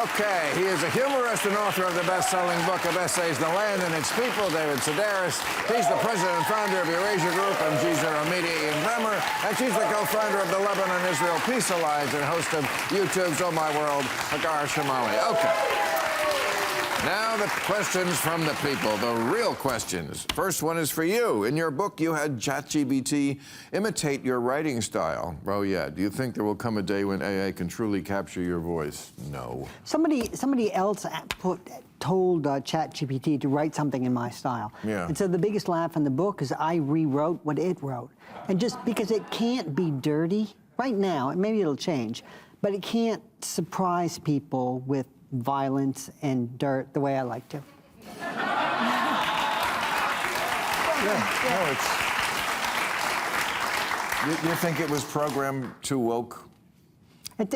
Okay, he is a humorist and author of the best-selling book of essays, The Land and Its People, David Sedaris. He's the president and founder of Eurasia Group, MG0 Media in Bremmer, and she's the co-founder of the Lebanon-Israel Peace Alliance and host of YouTube's Oh My World, Hagar Chemali. Okay. Now the questions from the people, the real questions. First one is for you. In your book, you had ChatGPT imitate your writing style. Oh, yeah. Do you think there will come a day when AI can truly capture your voice? No. Somebody else told ChatGPT to write something in my style. Yeah. And so the biggest laugh in the book is I rewrote what it wrote. And just because it can't be dirty right now, and maybe it'll change, but it can't surprise people with violence and dirt the way I like to. You think it was programmed too woke?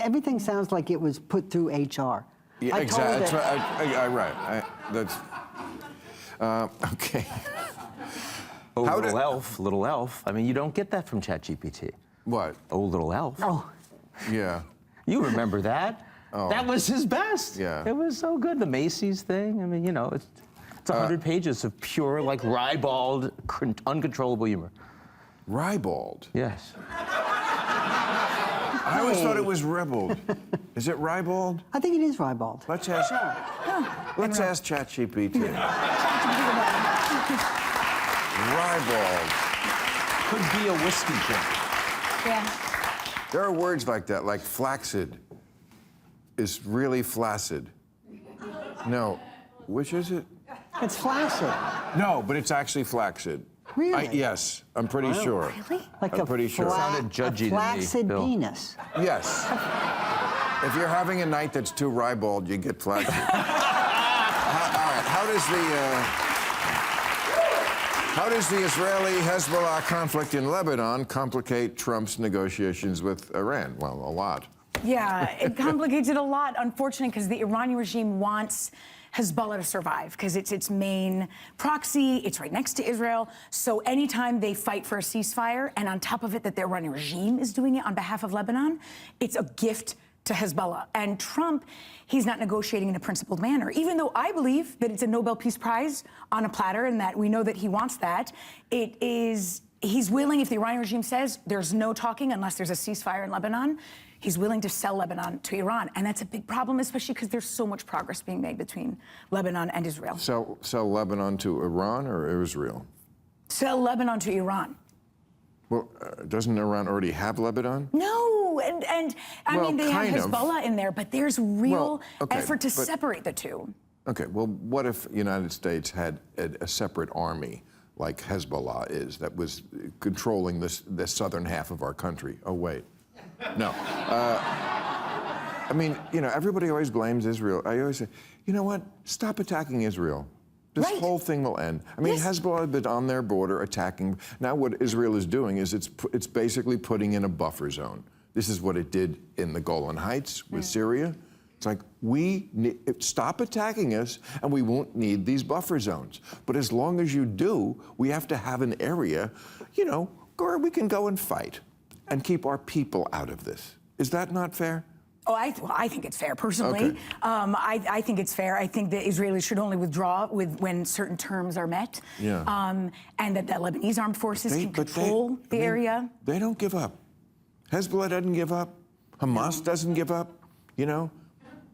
Everything sounds like it was put through HR. Yeah, exactly. Right. Okay. Oh, little elf. I mean, you don't get that from ChatGPT. What? Oh, little elf. Oh. Yeah. You remember that? Oh. That was his best. Yeah. It was so good. The Macy's thing. I mean, you know, it's 100 pages of pure, like, ribald, uncontrollable humor. Ribald? Yes. I always thought it was ribald. Is it ribald? I think it is ribald. Let's ask ChatGPT. Ribald. Could be a whiskey drink. Yeah. There are words like that, like flaccid is really flaccid. No, which is it? It's flaccid. No, but it's actually flaccid. Really? Yes, I'm pretty sure. Really? Like I'm pretty sure. Sounded judgy to me, flaccid Bill. penis. Yes. If you're having a night that's too ribald, you get flaccid. All right, how does the Israeli-Hezbollah conflict in Lebanon complicate Trump's negotiations with Iran? Well, a lot. Yeah, it complicates it a lot, unfortunately, because the Iranian regime wants Hezbollah to survive, because it's its main proxy, it's right next to Israel. So anytime they fight for a ceasefire, and on top of it that the Iranian regime is doing it on behalf of Lebanon, it's a gift to Hezbollah. And Trump, he's not negotiating in a principled manner, even though I believe that it's a Nobel Peace Prize on a platter and that we know that he wants that. He's willing, if the Iranian regime says there's no talking unless there's a ceasefire in Lebanon, he's willing to sell Lebanon to Iran. And that's a big problem, especially because there's so much progress being made between Lebanon and Israel. Sell Lebanon to Iran or Israel? Sell Lebanon to Iran. Well, doesn't Iran already have Lebanon? No, and I mean, they have Hezbollah in there, but there's real effort to separate the two. Okay, well, what if the United States had a separate army like Hezbollah is that was controlling the southern half of our country? Oh, wait. No. I mean, you know, everybody always blames Israel. I always say, you know what? Stop attacking Israel. This whole thing will end. I mean, Hezbollah has been on their border attacking. Now what Israel is doing is it's basically putting in a buffer zone. This is what it did in the Golan Heights with Syria. It's like, stop attacking us and we won't need these buffer zones. But as long as you do, we have to have an area, you know, where we can go and fight and keep our people out of this. Is that not fair? Oh, I think it's fair, personally. Okay. I think it's fair. I think the Israelis should only withdraw when certain terms are met. Yeah. And that the Lebanese armed forces can control the area. They don't give up. Hezbollah doesn't give up. Hamas doesn't give up, you know?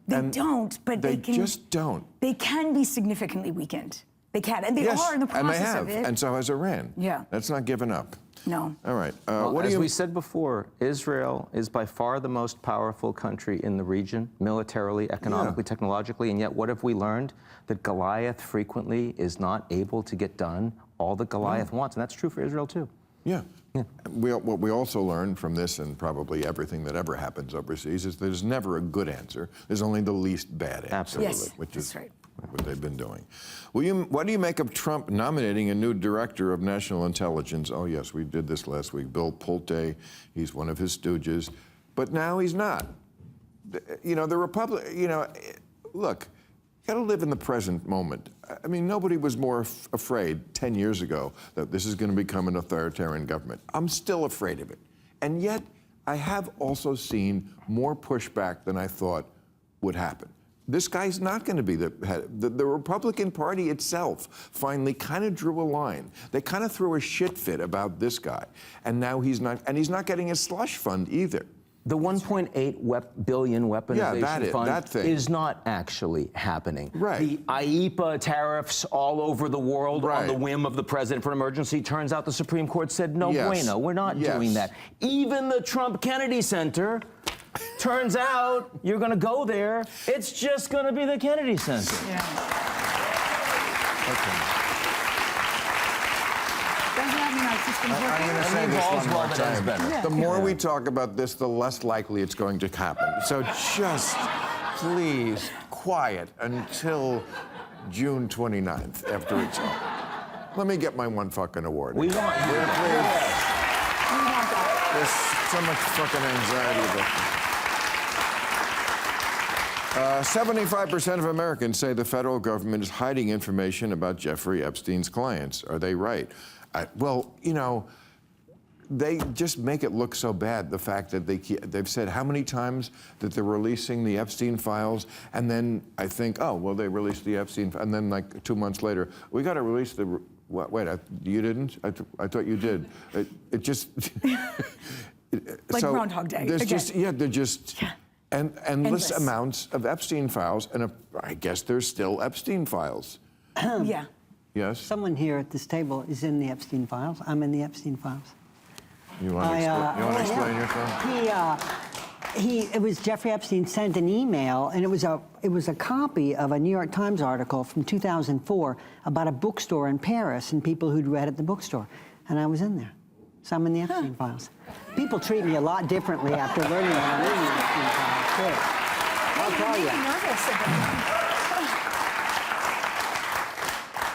They don't, but they can. They just don't. They can be significantly weakened. They can, and they are in the process of it. And so has Iran. Yeah. That's not giving up. No. All right. As we said before, Israel is by far the most powerful country in the region, militarily, economically, technologically, and yet what have we learned? That Goliath frequently is not able to get done all that Goliath wants, and that's true for Israel too. Yeah. What we also learned from this, and probably everything that ever happens overseas, is there's never a good answer. There's only the least bad answer. Absolutely. Which is what they've been doing. What do you make of Trump nominating a new director of national intelligence? Oh, yes, we did this last week. Bill Pulte, he's one of his stooges. But now he's not. You know, look, you got to live in the present moment. I mean, nobody was more afraid 10 years ago that this is going to become an authoritarian government. I'm still afraid of it. And yet, I have also seen more pushback than I thought would happen. This guy's not going to be the head. The Republican Party itself finally kind of drew a line. They kind of threw a shit fit about this guy, and now he's not getting a slush fund either. The 1.8 billion weaponization fund that thing is not actually happening. Right. The IEEPA tariffs all over the world on the whim of the president for an emergency. Turns out the Supreme Court said, no bueno, we're not doing that. Even the Trump Kennedy Center, turns out you're going to go there. It's just going to be the Kennedy Center. Yeah. Okay. Doesn't that mean our system's working? I'm going to say this one more time. better. The more we talk about this, the less likely it's going to happen. So just please, quiet until June 29th, after it's all. Let me get my one fucking award. We want you. There's so much fucking anxiety about 75% of Americans say the federal government is hiding information about Jeffrey Epstein's clients. Are they right? Well, you know, they just make it look so bad, the fact that they've said how many times that they're releasing the Epstein files, and then I think, oh, well, they released the Epstein, and then like 2 months later, we got to release the, what, wait, you didn't? I thought you did. It just... Like so Groundhog Day. There's again. just, they're just endless amounts of Epstein files, and I guess there's still Epstein files. Yeah. Yes? Someone here at this table is in the Epstein files. I'm in the Epstein files. You want to explain yourself? It was Jeffrey Epstein sent an email, and it was a copy of a New York Times article from 2004 about a bookstore in Paris and people who'd read at the bookstore, and I was in there. So I'm in the Epstein files. People treat me a lot differently after learning that I'm in the Epstein files, too. I'll tell you. Nervous again.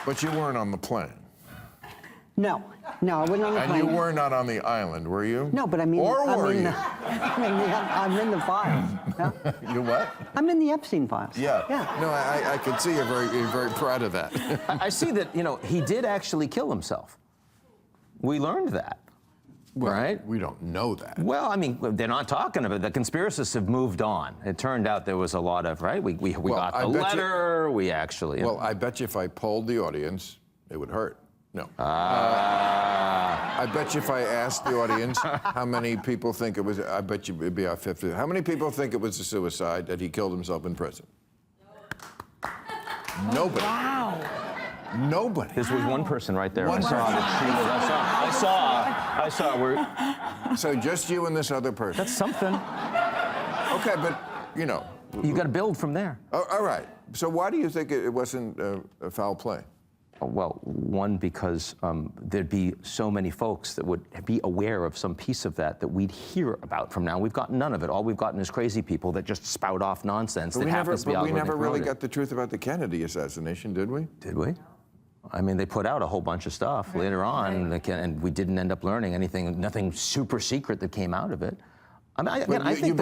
But you weren't on the plane. No, I wasn't on the plane. And you were not on the island, were you? No, but I mean, or were you? I'm in the files. No? You what? I'm in the Epstein files. Yeah. No, I could see you're very proud of that. I see that, he did actually kill himself. We learned that. Well, right? We don't know that. Well, I mean, they're not talking about it. The conspiracists have moved on. It turned out there was a lot of, right? We got the letter, we actually... Well, I bet you if I polled the audience, it would hurt. No. I bet you if I asked the audience how many people think it was, I bet you it'd be out 50. How many people think it was a suicide, that he killed himself in prison? Nobody. Wow. Nobody. This was one person right there. One person. I saw. So just you and this other person. That's something. Okay, but, you got to build from there. Oh, all right. So why do you think it wasn't a foul play? Well, one, because there'd be so many folks that would be aware of some piece of that we'd hear about from now. We've got none of it. All we've gotten is crazy people that just spout off nonsense that happens to be algorithmic. We never really got the truth about the Kennedy assassination, did we? Did we? I mean, they put out a whole bunch of stuff later on, and we didn't end up learning anything, nothing super secret that came out of it. I mean, I think you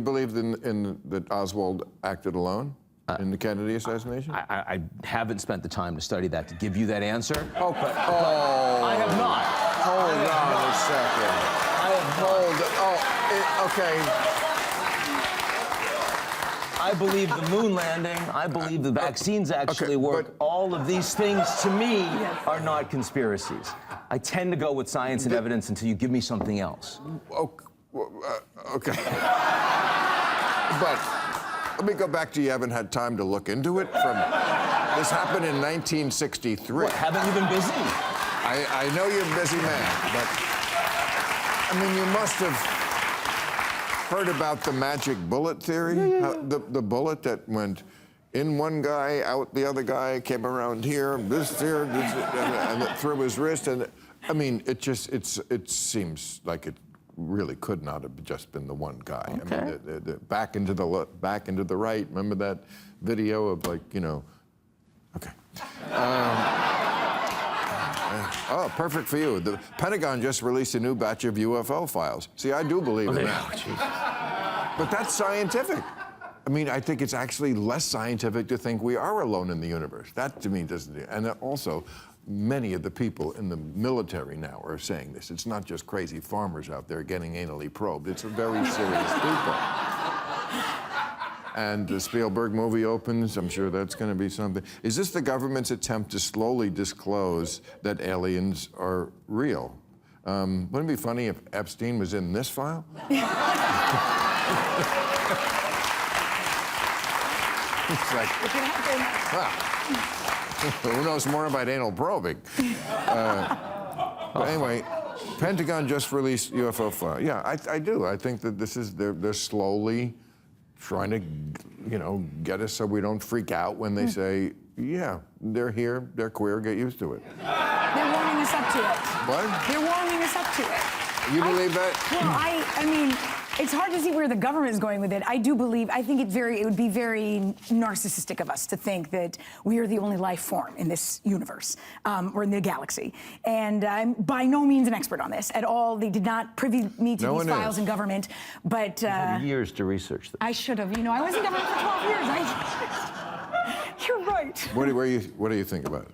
believe that Oswald acted alone in the Kennedy assassination? I haven't spent the time to study that to give you that answer. Okay. But I have not. Hold on a second. Okay. I believe the moon landing. I believe the vaccines actually work. All of these things, to me, are not conspiracies. I tend to go with science and evidence until you give me something else. Okay. But let me go back to you haven't had time to look into it. This happened in 1963. What, haven't you been busy? I know you're a busy man, but I mean, you must have heard about the magic bullet theory? The bullet that went in one guy, out the other guy, came around here, and through his wrist, and I mean, it seems like it really could not have just been the one guy. Okay. I mean, the back into the right. Remember that video of okay. Oh, perfect for you. The Pentagon just released a new batch of UFO files. See, I do believe in that. But that's scientific. I mean, I think it's actually less scientific to think we are alone in the universe. That, to me, doesn't... And also, many of the people in the military now are saying this. It's not just crazy farmers out there getting anally probed. It's very serious people. And the Spielberg movie opens. I'm sure that's going to be something. Is this the government's attempt to slowly disclose that aliens are real? Wouldn't it be funny if Epstein was in this file? It's like, wow. Who knows more about anal probing? But anyway, Pentagon just released UFO file. Yeah, I do. I think that this is they're slowly trying to, get us so we don't freak out when they say, yeah, they're here, they're queer, get used to it. They're warming us up to it. What? They're warming us up to it. You believe that? Well, I mean, it's hard to see where the government is going with it. I do believe, I think it would be very narcissistic of us to think that we are the only life form in this universe, or in the galaxy. And I'm by no means an expert on this at all. They did not privy me to these files in government, but... years to research this. I should have. I was in government for 12 years. You're right. What do you think about it?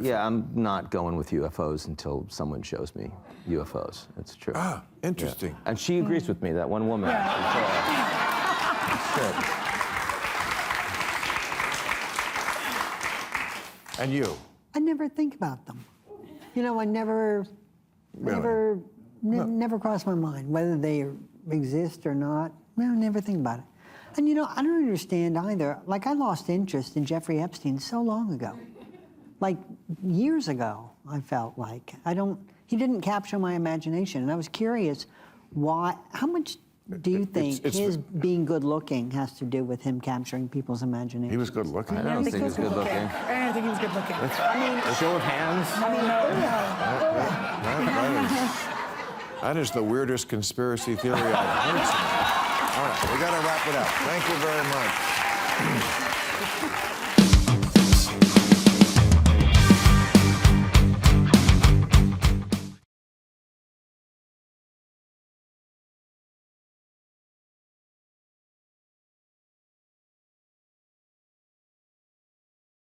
Yeah, I'm not going with UFOs until someone shows me UFOs. It's true. Ah, interesting. Yeah. And she agrees with me, that one woman. And you? I never think about them. I never crossed my mind whether they exist or not. I never think about it. And I don't understand either. Like, I lost interest in Jeffrey Epstein so long ago. Like, years ago, I felt like. He didn't capture my imagination. And I was curious, how much do you think his being good looking has to do with him capturing people's imagination? He was good looking? I don't think he was good looking. I don't think he was good looking. A show of hands. That is the weirdest conspiracy theory I've heard. All right, we got to wrap it up. Thank you very much.